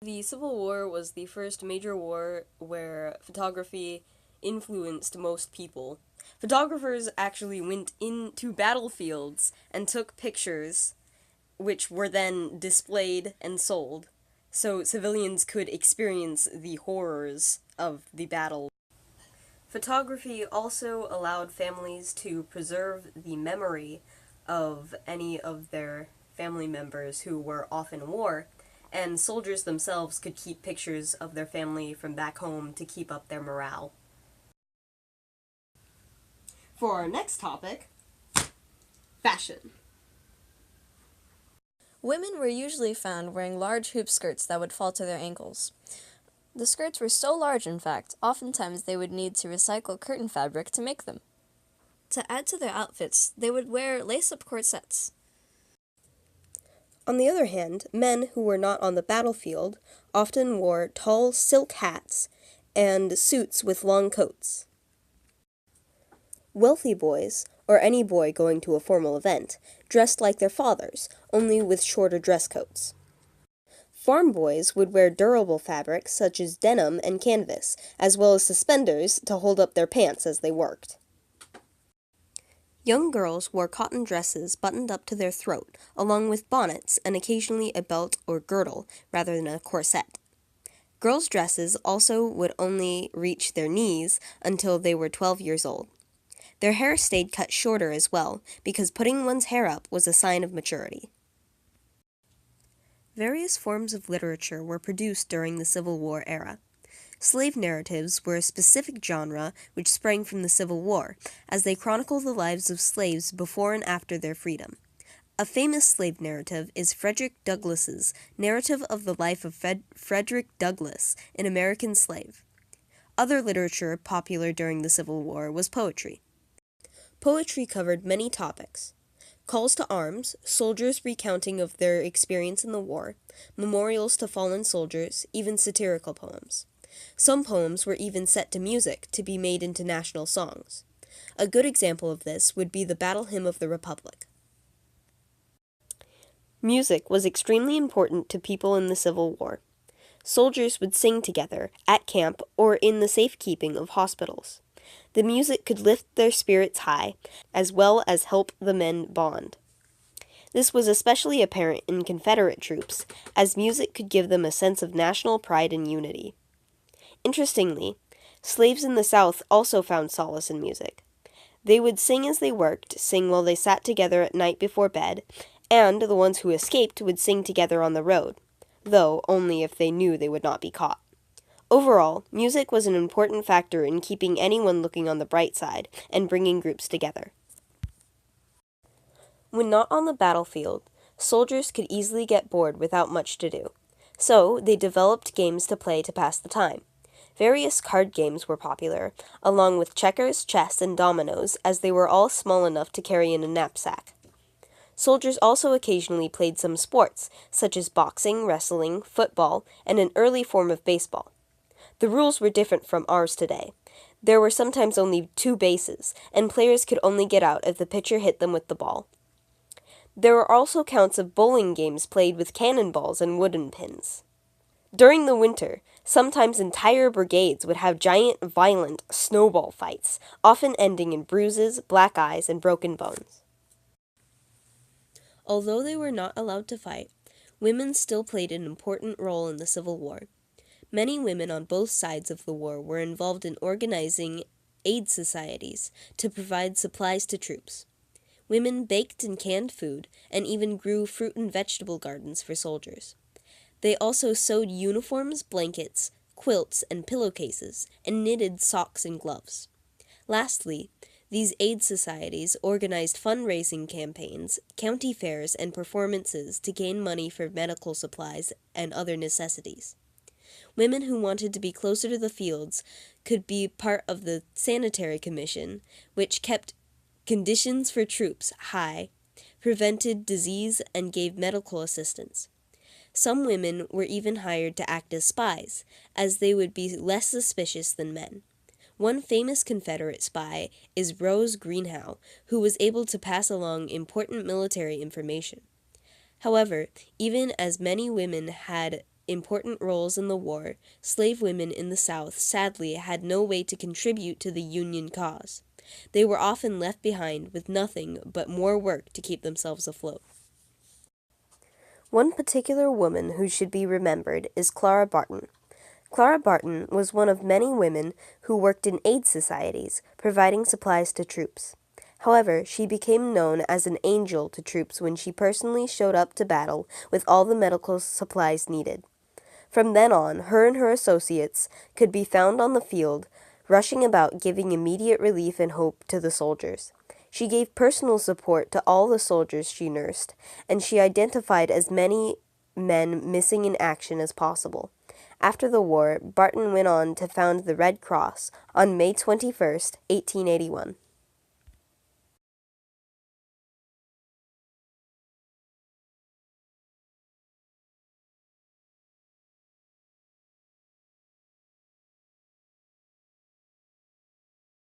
The Civil War was the first major war where photography influenced most people. Photographers actually went into battlefields and took pictures, which were then displayed and sold, so civilians could experience the horrors of the battle. Photography also allowed families to preserve the memory of any of their family members who were off in war, and soldiers themselves could keep pictures of their family from back home to keep up their morale. For our next topic, fashion. Women were usually found wearing large hoop skirts that would fall to their ankles. The skirts were so large, in fact, oftentimes they would need to recycle curtain fabric to make them. To add to their outfits, they would wear lace-up corsets. On the other hand, men who were not on the battlefield often wore tall silk hats and suits with long coats. Wealthy boys, or any boy going to a formal event, dressed like their fathers, only with shorter dress coats. Farm boys would wear durable fabrics such as denim and canvas, as well as suspenders to hold up their pants as they worked. Young girls wore cotton dresses buttoned up to their throat, along with bonnets and occasionally a belt or girdle rather than a corset. Girls' dresses also would only reach their knees until they were 12 years old. Their hair stayed cut shorter as well, because putting one's hair up was a sign of maturity. Various forms of literature were produced during the Civil War era. Slave narratives were a specific genre which sprang from the Civil War, as they chronicle the lives of slaves before and after their freedom. A famous slave narrative is Frederick Douglass's Narrative of the Life of Frederick Douglass, an American Slave. Other literature popular during the Civil War was poetry. Poetry covered many topics: calls to arms, soldiers recounting of their experience in the war, memorials to fallen soldiers, even satirical poems. Some poems were even set to music to be made into national songs. A good example of this would be the Battle Hymn of the Republic. Music was extremely important to people in the Civil War. Soldiers would sing together, at camp, or in the safekeeping of hospitals. The music could lift their spirits high, as well as help the men bond. This was especially apparent in Confederate troops, as music could give them a sense of national pride and unity. Interestingly, slaves in the South also found solace in music. They would sing as they worked, sing while they sat together at night before bed, and the ones who escaped would sing together on the road, though only if they knew they would not be caught. Overall, music was an important factor in keeping anyone looking on the bright side and bringing groups together. When not on the battlefield, soldiers could easily get bored without much to do, so they developed games to play to pass the time. Various card games were popular, along with checkers, chess, and dominoes, as they were all small enough to carry in a knapsack. Soldiers also occasionally played some sports, such as boxing, wrestling, football, and an early form of baseball. The rules were different from ours today. There were sometimes only 2 bases, and players could only get out if the pitcher hit them with the ball. There were also counts of bowling games played with cannonballs and wooden pins. During the winter, sometimes entire brigades would have giant, violent snowball fights, often ending in bruises, black eyes, and broken bones. Although they were not allowed to fight, women still played an important role in the Civil War. Many women on both sides of the war were involved in organizing aid societies to provide supplies to troops. Women baked and canned food, and even grew fruit and vegetable gardens for soldiers. They also sewed uniforms, blankets, quilts, and pillowcases, and knitted socks and gloves. Lastly, these aid societies organized fundraising campaigns, county fairs, and performances to gain money for medical supplies and other necessities. Women who wanted to be closer to the fields could be part of the Sanitary Commission, which kept conditions for troops high, prevented disease, and gave medical assistance. Some women were even hired to act as spies, as they would be less suspicious than men. One famous Confederate spy is Rose Greenhow, who was able to pass along important military information. However, even as many women had important roles in the war, slave women in the South sadly had no way to contribute to the Union cause. They were often left behind with nothing but more work to keep themselves afloat. One particular woman who should be remembered is Clara Barton. Clara Barton was one of many women who worked in aid societies, providing supplies to troops. However, she became known as an angel to troops when she personally showed up to battle with all the medical supplies needed. From then on, her and her associates could be found on the field, rushing about giving immediate relief and hope to the soldiers. She gave personal support to all the soldiers she nursed, and she identified as many men missing in action as possible. After the war, Barton went on to found the Red Cross on May 21, 1881.